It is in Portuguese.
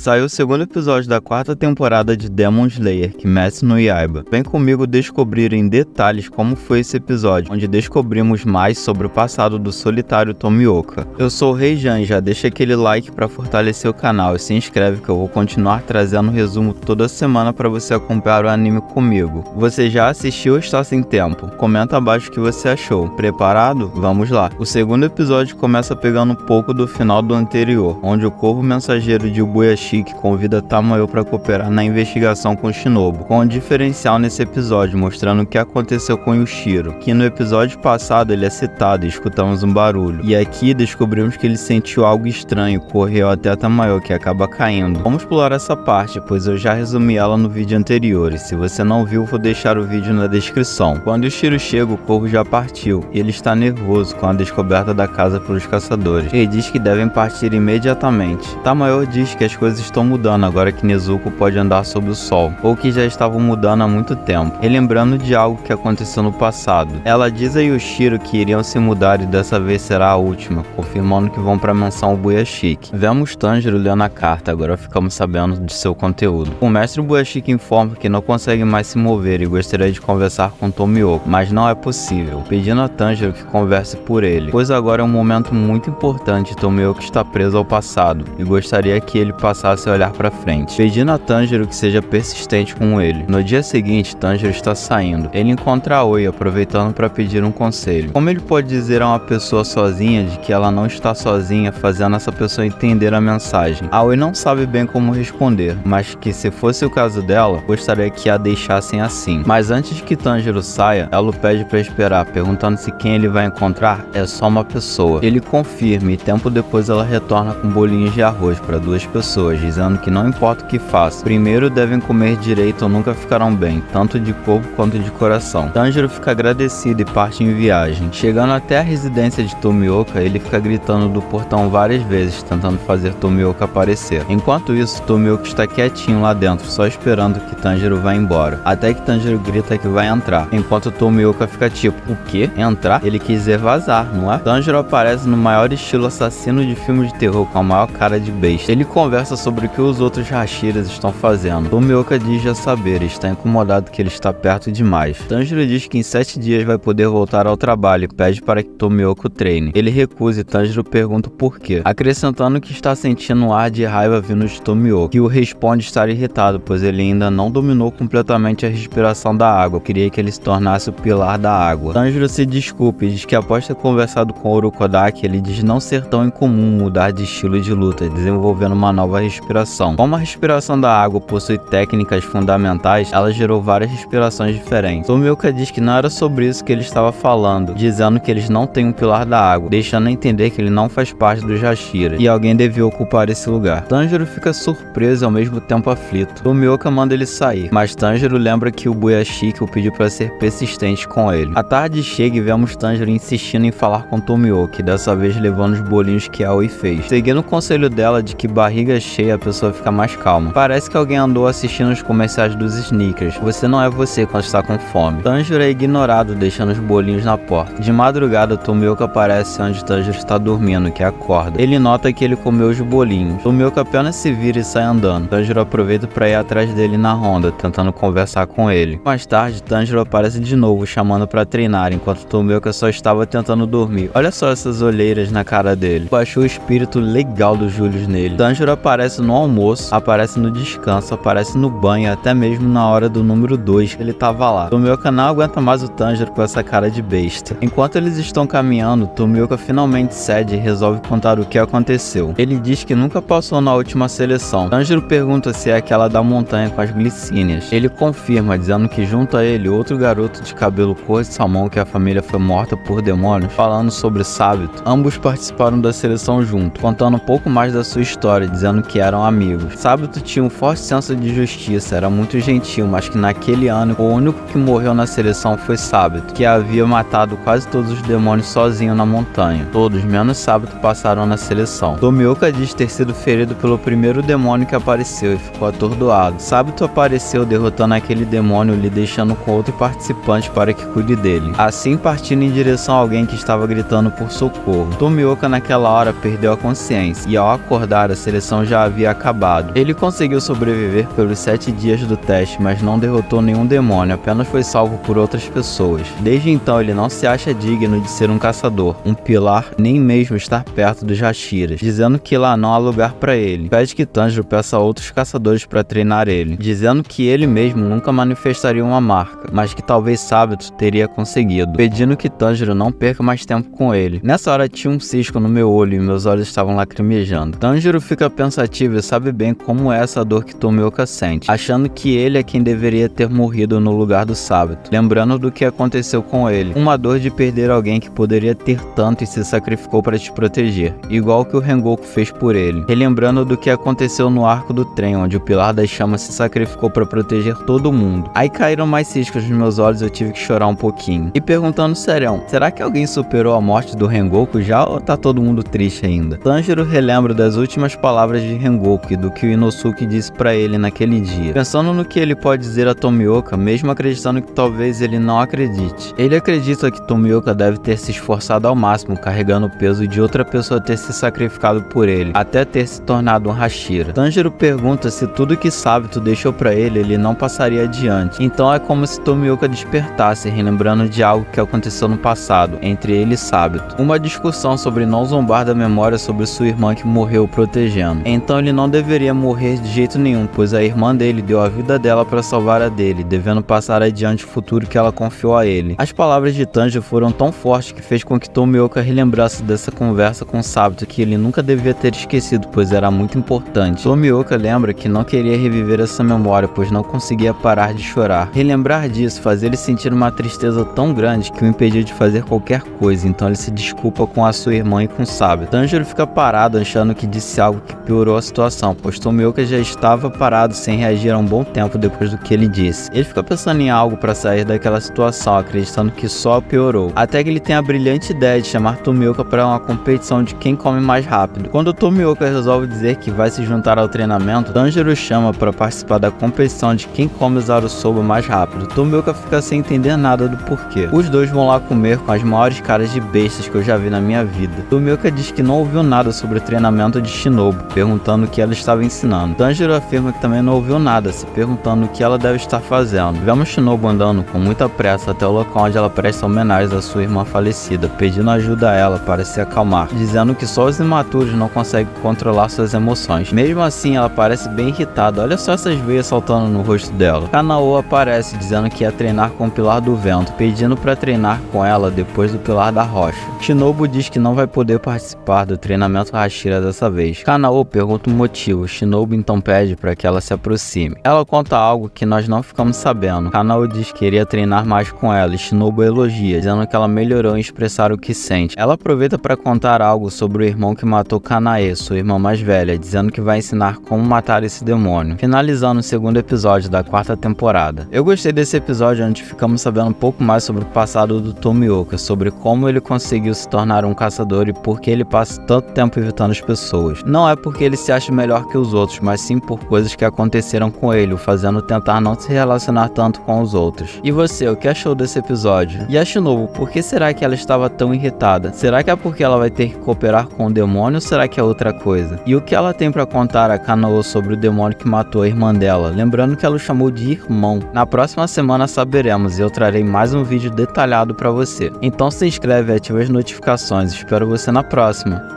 Saiu o segundo episódio da quarta temporada de Demon Slayer, Kimetsu no Yaiba. Vem comigo descobrir em detalhes como foi esse episódio, onde descobrimos mais sobre o passado do solitário Tomioka. Eu sou o Rei Jan e já deixa aquele like para fortalecer o canal e se inscreve que eu vou continuar trazendo resumo toda semana para você acompanhar o anime comigo. Você já assistiu ou está sem tempo? Comenta abaixo o que você achou. Preparado? Vamos lá. O segundo episódio começa pegando um pouco do final do anterior, onde o corvo mensageiro de Ubuyashi convida Tamayo para cooperar na investigação com Shinobu, com um diferencial nesse episódio, mostrando o que aconteceu com Yushiro, que no episódio passado ele é citado e escutamos um barulho, e aqui descobrimos que ele sentiu algo estranho, correu até Tamayo, que acaba caindo. Vamos pular essa parte, pois eu já resumi ela no vídeo anterior, e se você não viu, vou deixar o vídeo na descrição. Quando Yushiro chega, o corvo já partiu, e ele está nervoso com a descoberta da casa pelos caçadores. Ele diz que devem partir imediatamente. Tamayo diz que as coisas estão mudando agora que Nezuko pode andar sob o sol, ou que já estavam mudando há muito tempo, relembrando de algo que aconteceu no passado. Ela diz a Yushiro que iriam se mudar e dessa vez será a última, confirmando que vão para a mansão Ubuyashiki. Vemos Tanjiro lendo a carta, agora ficamos sabendo de seu conteúdo. O mestre Ubuyashiki informa que não consegue mais se mover e gostaria de conversar com Tomioka, mas não é possível, pedindo a Tanjiro que converse por ele, pois agora é um momento muito importante e Tomioka está preso ao passado e gostaria que ele passasse a olhar para frente, pedindo a Tanjiro que seja persistente com ele. No dia seguinte, Tanjiro está saindo. Ele encontra a Oi, aproveitando para pedir um conselho. Como ele pode dizer a uma pessoa sozinha de que ela não está sozinha, fazendo essa pessoa entender a mensagem? A Oi não sabe bem como responder, mas que se fosse o caso dela, gostaria que a deixassem assim. Mas antes que Tanjiro saia, ela o pede para esperar, perguntando se quem ele vai encontrar é só uma pessoa. Ele confirma e tempo depois ela retorna com bolinhos de arroz para duas pessoas, dizendo que não importa o que façam, primeiro devem comer direito ou nunca ficarão bem, tanto de corpo quanto de coração. Tanjiro fica agradecido e parte em viagem. Chegando até a residência de Tomioka, ele fica gritando do portão várias vezes, tentando fazer Tomioka aparecer. Enquanto isso, Tomioka está quietinho lá dentro, só esperando que Tanjiro vá embora, até que Tanjiro grita que vai entrar, enquanto Tomioka fica tipo, o quê? Entrar? Ele quis dizer vazar, não é? Tanjiro aparece no maior estilo assassino de filme de terror, com a maior cara de besta. Ele conversa sobre o que os outros Hashiras estão fazendo. Tomioka diz já saber e está incomodado que ele está perto demais. Tanjiro diz que em 7 dias vai poder voltar ao trabalho e pede para que Tomioka o treine. Ele recusa e Tanjiro pergunta o porquê, acrescentando que está sentindo um ar de raiva vindo de Tomioka, que o responde estar irritado, pois ele ainda não dominou completamente a respiração da água. Queria que ele se tornasse o pilar da água. Tanjiro se desculpa e diz que após ter conversado com Urokodaki, ele diz não ser tão incomum mudar de estilo de luta, desenvolvendo uma nova respiração. Como a respiração da água possui técnicas fundamentais, ela gerou várias respirações diferentes. Tomioka diz que não era sobre isso que ele estava falando, dizendo que eles não têm um pilar da água, deixando a entender que ele não faz parte dos Hashira e alguém devia ocupar esse lugar. Tanjiro fica surpreso e ao mesmo tempo aflito. Tomioka manda ele sair, mas Tanjiro lembra que o Ubuyashiki o pediu para ser persistente com ele. A tarde chega e vemos Tanjiro insistindo em falar com Tomioka, dessa vez levando os bolinhos que a Oi fez, seguindo o conselho dela de que barriga cheia a pessoa fica mais calma. Parece que alguém andou assistindo os comerciais dos sneakers. Você não é você quando está com fome. Tanjiro é ignorado, deixando os bolinhos na porta. De madrugada, Tomioka aparece onde Tanjiro está dormindo, que acorda. Ele nota que ele comeu os bolinhos. Tomioka apenas se vira e sai andando. Tanjiro aproveita para ir atrás dele na ronda, tentando conversar com ele. Mais tarde, Tanjiro aparece de novo, chamando para treinar, enquanto Tomioka só estava tentando dormir. Olha só essas olheiras na cara dele. Baixou o espírito legal do Julius nele. Tanjiro aparece no almoço, aparece no descanso, aparece no banho, até mesmo na hora do número 2 ele tava lá. Tomioka não aguenta mais o Tanjiro com essa cara de besta. Enquanto eles estão caminhando, Tomioka finalmente cede e resolve contar o que aconteceu. Ele diz que nunca passou na última seleção. Tanjiro pergunta se é aquela da montanha com as glicínias. Ele confirma, dizendo que junto a ele outro garoto de cabelo cor de salmão que a família foi morta por demônios, falando sobre Sabito. Ambos participaram da seleção junto, contando um pouco mais da sua história, dizendo que eram amigos. Sabito tinha um forte senso de justiça, era muito gentil, mas que naquele ano o único que morreu na seleção foi Sabito, que havia matado quase todos os demônios sozinho na montanha. Todos, menos Sabito, passaram na seleção. Tomioka diz ter sido ferido pelo primeiro demônio que apareceu e ficou atordoado. Sabito apareceu derrotando aquele demônio, lhe deixando com outro participante para que cuide dele, assim partindo em direção a alguém que estava gritando por socorro. Tomioka naquela hora perdeu a consciência e ao acordar a seleção já havia havia acabado. Ele conseguiu sobreviver pelos 7 dias do teste, mas não derrotou nenhum demônio, apenas foi salvo por outras pessoas. Desde então ele não se acha digno de ser um caçador, um pilar, nem mesmo estar perto dos Hashiras, dizendo que lá não há lugar para ele. Pede que Tanjiro peça a outros caçadores para treinar ele, dizendo que ele mesmo nunca manifestaria uma marca, mas que talvez Sabito teria conseguido, pedindo que Tanjiro não perca mais tempo com ele. Nessa hora tinha um cisco no meu olho e meus olhos estavam lacrimejando. Tanjiro fica pensativo e sabe bem como é essa dor que Tomioka sente, achando que ele é quem deveria ter morrido no lugar do Sabito, lembrando do que aconteceu com ele, uma dor de perder alguém que poderia ter tanto e se sacrificou para te proteger, igual que o Rengoku fez por ele, relembrando do que aconteceu no arco do trem, onde o Pilar das Chamas se sacrificou para proteger todo mundo. Aí caíram mais ciscos nos meus olhos e eu tive que chorar um pouquinho. E perguntando serião, será que alguém superou a morte do Rengoku já ou tá todo mundo triste ainda? Tanjiro relembra das últimas palavras de Rengoku e do que o Inosuke disse para ele naquele dia, pensando no que ele pode dizer a Tomioka, mesmo acreditando que talvez ele não acredite. Ele acredita que Tomioka deve ter se esforçado ao máximo, carregando o peso de outra pessoa ter se sacrificado por ele, até ter se tornado um Hashira. Tanjiro pergunta se tudo que Sabito deixou para ele não passaria adiante. Então é como se Tomioka despertasse, relembrando de algo que aconteceu no passado, entre ele e Sabito. Uma discussão sobre não zombar da memória sobre sua irmã que morreu protegendo. Então ele não deveria morrer de jeito nenhum, pois a irmã dele deu a vida dela para salvar a dele, devendo passar adiante o futuro que ela confiou a ele. As palavras de Tanjiro foram tão fortes que fez com que Tomioka relembrasse dessa conversa com Sabito que ele nunca devia ter esquecido, pois era muito importante. Tomioka lembra que não queria reviver essa memória, pois não conseguia parar de chorar. Relembrar disso faz ele sentir uma tristeza tão grande que o impediu de fazer qualquer coisa, então ele se desculpa com a sua irmã e com Sabito. Tanjiro fica parado achando que disse algo que piorou a situação, pois Tomioka já estava parado sem reagir há um bom tempo depois do que ele disse. Ele fica pensando em algo para sair daquela situação, acreditando que só piorou, até que ele tem a brilhante ideia de chamar Tomioka para uma competição de quem come mais rápido. Quando Tomioka resolve dizer que vai se juntar ao treinamento, Tanjiro chama para participar da competição de quem come usar o soba mais rápido. Tomioka fica sem entender nada do porquê. Os dois vão lá comer com as maiores caras de bestas que eu já vi na minha vida. Tomioka diz que não ouviu nada sobre o treinamento de Shinobu, perguntando o que ela estava ensinando. Tanjiro afirma que também não ouviu nada, se perguntando o que ela deve estar fazendo. Vemos Shinobu andando com muita pressa até o local onde ela presta homenagem à sua irmã falecida, pedindo ajuda a ela para se acalmar, dizendo que só os imaturos não conseguem controlar suas emoções. Mesmo assim, ela parece bem irritada. Olha só essas veias saltando no rosto dela. Kanao aparece dizendo que ia treinar com o Pilar do Vento, pedindo para treinar com ela depois do Pilar da Rocha. Shinobu diz que não vai poder participar do treinamento Hashira dessa vez. Kanao pergunta o motivo. Shinobu então pede para que ela se aproxime. Ela conta algo que nós não ficamos sabendo. Kanao diz que queria treinar mais com ela e Shinobu elogia, dizendo que ela melhorou em expressar o que sente. Ela aproveita para contar algo sobre o irmão que matou Kanae, sua irmã mais velha, dizendo que vai ensinar como matar esse demônio, finalizando o segundo episódio da 4ª temporada. Eu gostei desse episódio onde ficamos sabendo um pouco mais sobre o passado do Tomioka, sobre como ele conseguiu se tornar um caçador e por que ele passa tanto tempo evitando as pessoas. Não é porque ele se acha melhor que os outros, mas sim por coisas que aconteceram com ele, o fazendo tentar não se relacionar tanto com os outros. E você, o que achou desse episódio? E a Shinobu, por que será que ela estava tão irritada? Será que é porque ela vai ter que cooperar com o demônio ou será que é outra coisa? E o que ela tem para contar a Kanao sobre o demônio que matou a irmã dela? Lembrando que ela o chamou de irmão. Na próxima semana saberemos e eu trarei mais um vídeo detalhado para você. Então se inscreve e ativa as notificações. Espero você na próxima.